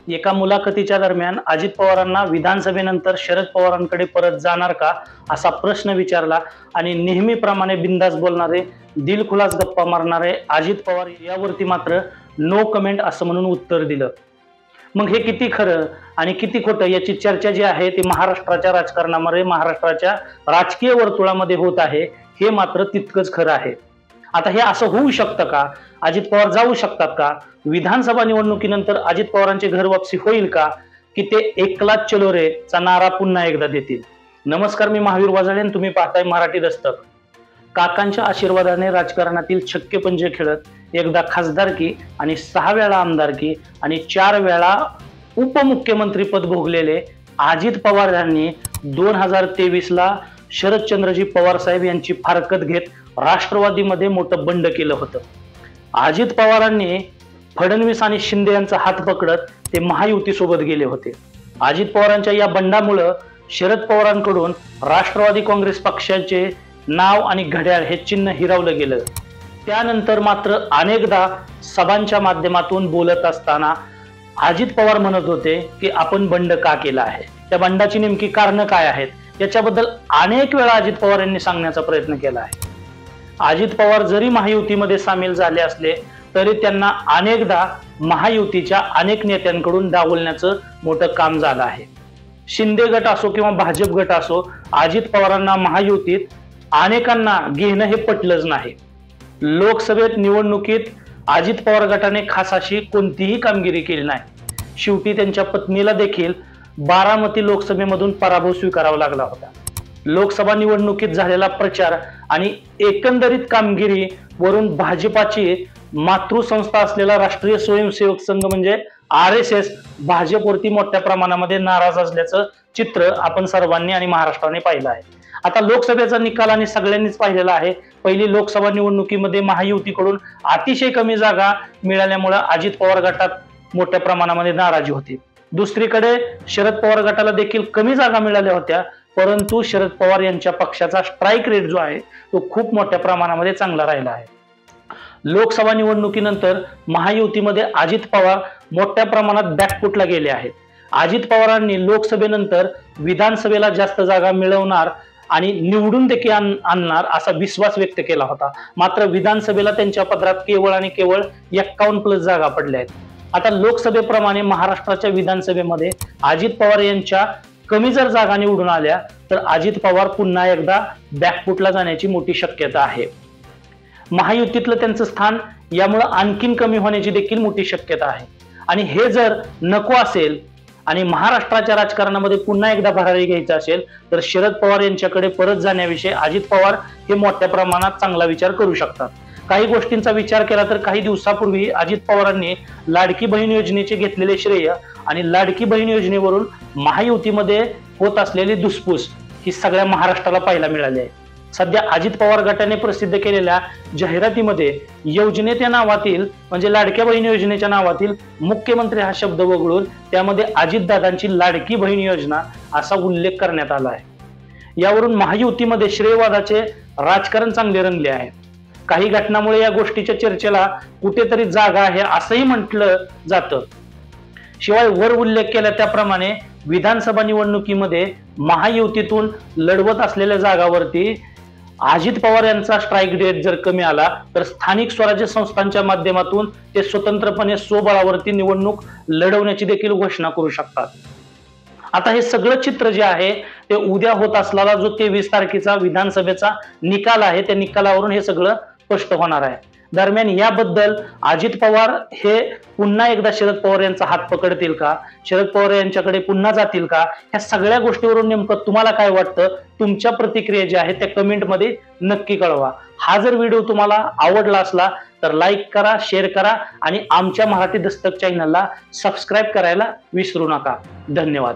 एका मुलाखतीच्या दरम्यान अजित पवारांना विधानसभेनंतर शरद पवारांकडे परत जाणार का असा प्रश्न विचारला आणि नेहमीप्रमाणे बिंदास बोलणारे दिलखुलास गप्पा मारणारे अजित पवार यावरती मात्र नो कमेंट असं म्हणून उत्तर दिलं। मग हे किती खरं आणि किती खोटं याची चर्चा जी आहे ती महाराष्ट्राच्या राजकारणामध्ये महाराष्ट्राच्या राजकीय वर्तुळामध्ये होत आहे हे मात्र तितकंच खरं आहे। आता हे असं होऊ शकतं का? अजित पवार जाऊ शकतात का? विधानसभा निवडणुकीनंतर अजित पवारांची घर वापसी होईल का? की ते एकलाच चलो रे चा नारा पुन्हा एकदा देतील? नमस्कार, मी महावीर वाजाळे आणि तुम्ही पाहताय मराठी दस्तक। काकांच्या आशीर्वादाने राजकारणातील छक्के पंजे खेळत एकदा खासदारकी आणि 6 वेळा आमदारकी आणि 4 वेळा उपमुख्यमंत्री पद भोगलेले अजित पवार यांनी 2023ला शरदचंद्रजी पवार साहेब यांची फारकत घेत राष्ट्रवादीमध्ये मोठं बंड केलं होतं। अजित पवारांनी फडणवीस आणि शिंदे यांचा हात पकडत ते महायुतीसोबत गेले होते। अजित पवारांच्या या बंडामुळे शरद पवारांकडून राष्ट्रवादी काँग्रेस पक्षाचे नाव आणि घड्याळ हे चिन्ह हिरावलं गेलं। त्यानंतर मात्र अनेकदा सभांच्या माध्यमातून बोलत असताना अजित पवार म्हणत होते की आपण बंड का केला आहे, त्या बंडाची नेमकी कारणं काय आहेत याच्याबद्दल अनेक वेळा अजित पवार यांनी सांगण्याचा प्रयत्न केला आहे। अजित पवार जरी महायुतीमध्ये सामील झाले असले तरी त्यांना अनेकदा महायुतीच्या अनेक नेत्यांकडून डावलण्याचं मोठं काम झालं आहे। शिंदे गट असो किंवा भाजप गट असो, अजित पवारांना महायुतीत अनेकांना घेणं हे पटलंच नाही। लोकसभेत निवडणुकीत अजित पवार गटाने खास अशी कोणतीही कामगिरी केली नाही। शेवटी त्यांच्या पत्नीला देखील बारामती लोकसभेमधून पराभव स्वीकारावा लागला होता। लोकसभा निवडणुकीत झालेला प्रचार आणि एकंदरीत कामगिरी वरून भाजपाची मातृसंस्था असलेला राष्ट्रीय स्वयंसेवक संघ म्हणजे RSS भाजपवरती मोठ्या प्रमाणामध्ये नाराज असल्याचं चित्र आपण सर्वांनी आणि महाराष्ट्राने पाहिलं आहे। आता लोकसभेचा निकाल आणि सगळ्यांनीच पाहिलेला आहे। पहिली लोकसभा निवडणुकीमध्ये महायुतीकडून अतिशय कमी जागा मिळाल्यामुळे अजित पवार गटात मोठ्या प्रमाणामध्ये नाराजी होती। दुसरीकडे शरद पवार गटाला देखील कमी जागा मिळाल्या होत्या, परंतु शरद पवार यांच्या पक्षाचा स्ट्राईक रेट जो आहे तो खूप मोठ्या प्रमाणामध्ये चांगला राहिला आहे। लोकसभा निवडणुकीनंतर महायुतीमध्ये अजित पवार मोठ्या प्रमाणात बॅकफुटला गेले आहेत। अजित पवारांनी लोकसभेनंतर विधानसभेला जास्त जागा मिळवणार आणि निवडून देखील आणणार असा विश्वास व्यक्त केला होता, मात्र विधानसभेला त्यांच्या पदरात केवळ आणि केवळ 51+ जागा पडल्या आहेत। आता लोकसभेप्रमाणे महाराष्ट्राच्या विधानसभेमध्ये अजित पवार यांच्या कमी जर जागा निवडून आल्या तर अजित पवार पुन्हा एकदा बॅकफुटला जाण्याची मोठी शक्यता आहे। महायुतीतलं त्यांचं स्थान यामुळे आणखीन कमी होण्याची देखील मोठी शक्यता आहे आणि हे जर नको असेल आणि महाराष्ट्राच्या राजकारणामध्ये पुन्हा एकदा भरारी घ्यायचा असेल तर शरद पवार यांच्याकडे परत जाण्याविषयी अजित पवार हे मोठ्या प्रमाणात चांगला विचार करू शकतात। काही गोष्टींचा विचार केला तर काही दिवसापूर्वी अजित पवारांनी लाडकी बहीण योजनेचे घेतलेले श्रेय आणि लाडकी बहीण योजनेवरून महायुतीमध्ये होत असलेली धुसफूस ही सगळ्या महाराष्ट्राला पाहायला मिळाली आहे। सध्या अजित पवार गटाने प्रसिद्ध केलेल्या जाहिरातीमध्ये योजनेच्या नावातील म्हणजे लाडक्या बहीण योजनेच्या नावातील मुख्यमंत्री हा शब्द वगळून त्यामध्ये अजितदादांची लाडकी बहीण योजना असा उल्लेख करण्यात आला आहे। यावरून महायुतीमध्ये श्रेयवादाचे राजकारण चांगले रंगले आहे। काही घटनामुळे या गोष्टीच्या चर्चेला कुठेतरी जागा आहे असंही म्हटलं जातं। शिवाय वर उल्लेख केला त्याप्रमाणे विधानसभा निवडणुकीमध्ये महायुतीतून लढवत असलेल्या जागावरती अजित पवार यांचा स्ट्राईक रेट जर कमी आला तर स्थानिक स्वराज्य संस्थांच्या माध्यमातून ते स्वतंत्रपणे स्वबळावरती निवडणूक लढवण्याची देखील घोषणा करू शकतात। आता हे सगळं चित्र जे आहे ते उद्या होत असलेला जो 23 तारखेचा विधानसभेचा निकाल आहे त्या निकालावरून हे सगळं स्पष्ट होणार आहे। दरम्यान याबद्दल अजित पवार हे पुन्हा एकदा शरद पवार यांचा हात पकडतील का, शरद पवार यांच्याकडे पुन्हा जातील का, ह्या सगळ्या गोष्टीवरून नेमकं तुम्हाला काय वाटतं? तुमच्या प्रतिक्रिया ज्या आहेत त्या कमेंटमध्ये नक्की कळवा। हा जर व्हिडिओ तुम्हाला आवडला असला तर लाईक करा, शेअर करा आणि आमच्या मराठी दस्तक चॅनलला सबस्क्राईब करायला विसरू नका। धन्यवाद।